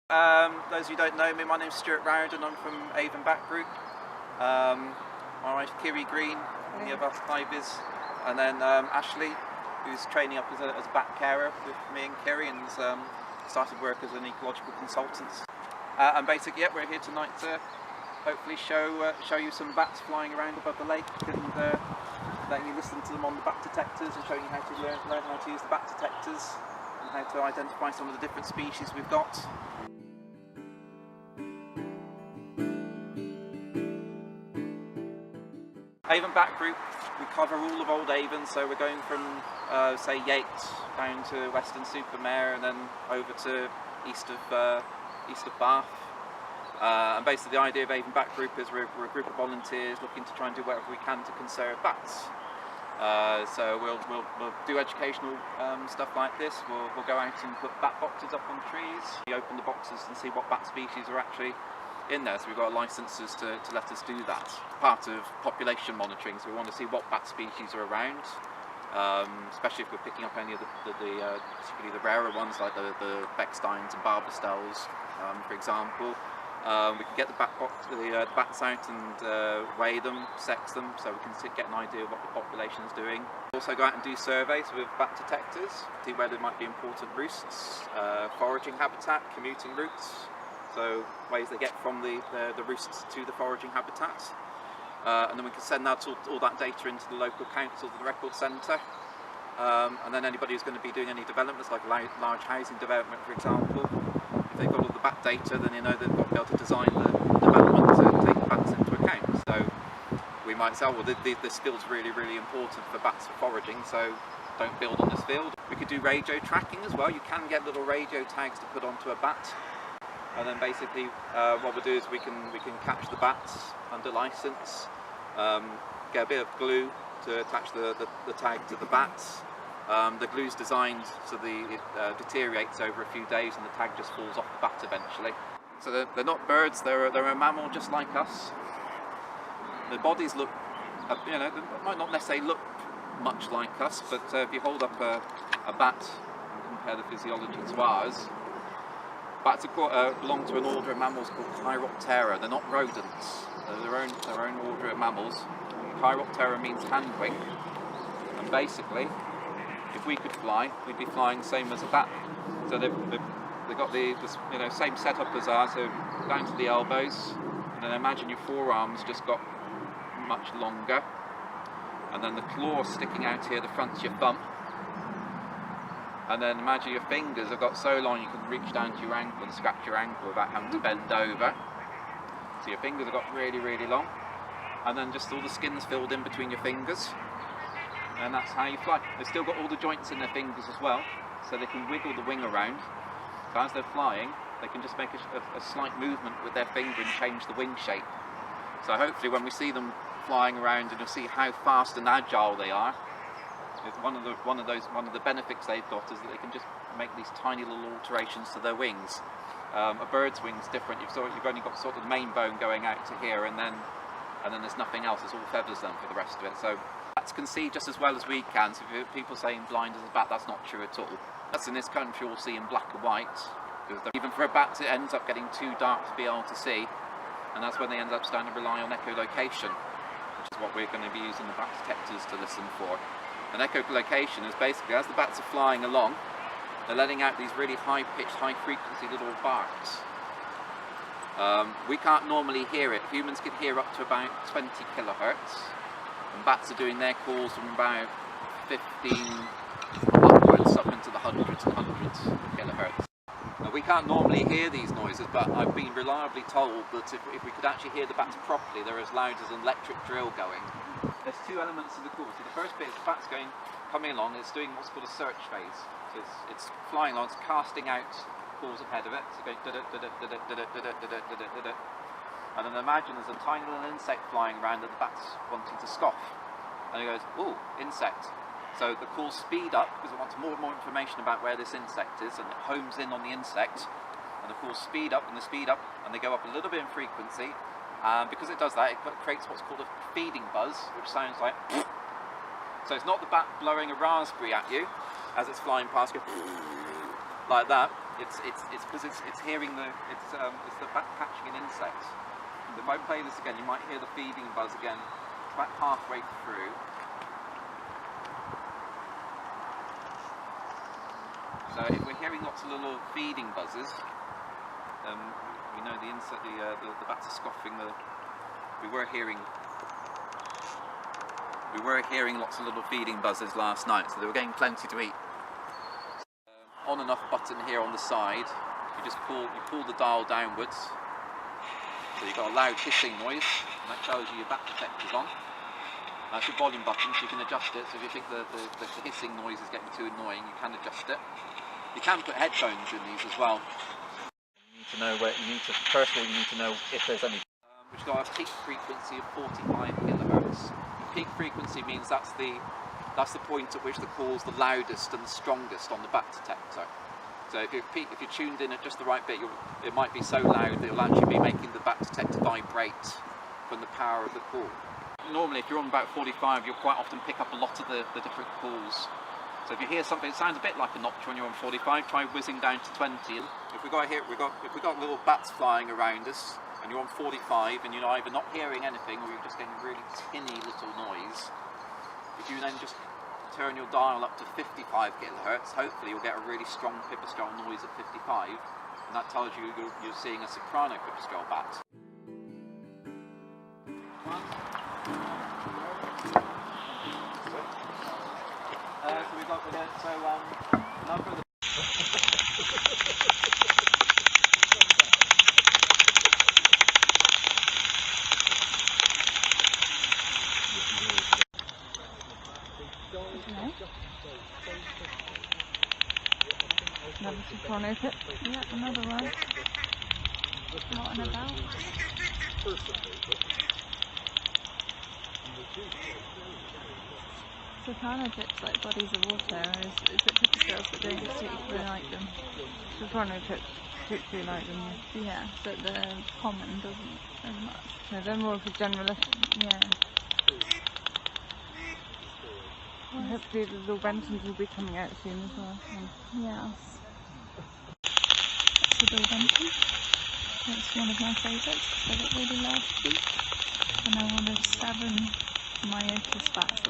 Those who don't know me, my name's Stuart Rowden. I'm from Avon Group. My wife Kiri Green, and the other five is, and then Ashley, who's training up as a bat carer with me and Kiri, and started work as an ecological consultant. And basically, yeah, we're here tonight to hopefully show you some bats flying around above the lake, and letting you listen to them on the bat detectors, and showing you how to learn how to use the bat detectors and how to identify some of the different species we've got. Avon Bat Group, we cover all of Old Avon, so we're going from say Yates down to Weston-super-Mare, and then over to east of Bath. And basically the idea of Avon Bat Group is we're a group of volunteers looking to try and do whatever we can to conserve bats. So we'll do educational stuff like this. We'll go out and put bat boxes up on trees. We open the boxes and see what bat species are actually in there, so we've got licenses to let us do that. Part of population monitoring, so we want to see what bat species are around, especially if we're picking up any of particularly the rarer ones like the Becksteins and Barbastels, for example. We can get the bats out and weigh them, sex them, so we can get an idea of what the population is doing. Also go out and do surveys with bat detectors, see where there might be important roosts, foraging habitat, commuting routes. So ways they get from the roosts to the foraging habitat, and then we can send all that data into the local council to the record centre, and then anybody who's going to be doing any developments, like large housing development for example, if they've got all the bat data, then they've got to be able to design the development to take the bats into account. So we might say, oh, well, this field's really important for bats for foraging, so don't build on this field. We could do radio tracking as well. You can get little radio tags to put onto a bat. And then basically what we'll do is we can catch the bats under licence, get a bit of glue to attach the tag to the bats. The glue's designed so it deteriorates over a few days and the tag just falls off the bat eventually. So they're not birds, they're a mammal just like us. The bodies look, they might not necessarily look much like us, but if you hold up a bat and compare the physiology to ours, bats belong to an order of mammals called Chiroptera. They're not rodents. They're their own order of mammals. Chiroptera means hand wing, and basically, if we could fly, we'd be flying the same as a bat. So they've got the same setup as ours, so down to the elbows, and then imagine your forearms just got much longer, and then the claws sticking out here, the front's your thumb. And then imagine your fingers have got so long you can reach down to your ankle and scratch your ankle without having to bend over. So your fingers have got really long. And then just all the skin's filled in between your fingers. And that's how you fly. They've still got all the joints in their fingers as well, so they can wiggle the wing around. So as they're flying, they can just make a slight movement with their finger and change the wing shape. So hopefully when we see them flying around and you'll see how fast and agile they are, one of the benefits they've got is that they can just make these tiny little alterations to their wings. A bird's wing's different. You've only got sort of the main bone going out to here, and then there's nothing else. It's all feathers then for the rest of it. So bats can see just as well as we can. So if people saying blind as a bat, that's not true at all. Bats in this country all see in black and white, because even for a bat it ends up getting too dark to be able to see, and that's when they end up starting to rely on echolocation, which is what we're going to be using the bat detectors to listen for. And echolocation is basically, as the bats are flying along, they're letting out these really high-pitched, high-frequency little barks. We can't normally hear it. Humans can hear up to about 20 kilohertz, and bats are doing their calls from about 15 upwards up into the hundreds and hundreds of kilohertz. Now, we can't normally hear these noises, but I've been reliably told that if we could actually hear the bats properly, they're as loud as an electric drill going. There's two elements of the call. So the first bit is the bat's coming along, it's doing what's called a search phase. So it's flying along, it's casting out calls ahead of it. So going and then imagine there's a tiny little insect flying around that the bat's wanting to scoff. And it goes, ooh, insect. So the calls speed up because it wants more and more information about where this insect is, and it homes in on the insect. And the calls speed up and they go up a little bit in frequency. Because it does that, it creates what's called a feeding buzz, which sounds like So it's not the bat blowing a raspberry at you as it's flying past you like that. It's because it's hearing it's the back catching an insect. If I play this again, you might hear the feeding buzz again. It's about halfway through. So if we're hearing lots of little feeding buzzes, we know the insect, the bats are scoffing. We were hearing lots of little feeding buzzes last night, so they were getting plenty to eat. On and off button here on the side. You pull the dial downwards. So you've got a loud hissing noise, and that tells you your bat detector's on. That's your volume button, so you can adjust it. So if you think the hissing noise is getting too annoying, you can adjust it. You can put headphones in these as well. First of all, you need to know if there's any. Which got a peak frequency of 45 kilohertz. Peak frequency means that's the point at which the call's the loudest and the strongest on the bat detector. So if you're tuned in at just the right bit, it might be so loud that it'll actually be making the bat detector vibrate from the power of the call. Normally, if you're on about 45, you'll quite often pick up a lot of the different calls. So if you hear something that sounds a bit like a notch when you're on 45, try whizzing down to 20. If we got little bats flying around us, and you're on 45, and you're either not hearing anything or you're just getting really tinny little noise, if you then just turn your dial up to 55 kilohertz, hopefully you'll get a really strong pipistrelle noise at 55, and that tells you you're seeing a soprano pipistrelle bat. So we've got number of the another soprano pip. Yeah, another one. Out and about. Soprano pips like bodies of water, and it's pipistrelles that don't particularly like them. Soprano pips particularly like them. Yeah, but the common doesn't as much. So they're more of a generalist. Yeah. And hopefully the little Bentons will be coming out soon as well. Yes. That's the little Benton. That's one of my favourites. They've got really large feet. And they're one of 7 Myotis bats.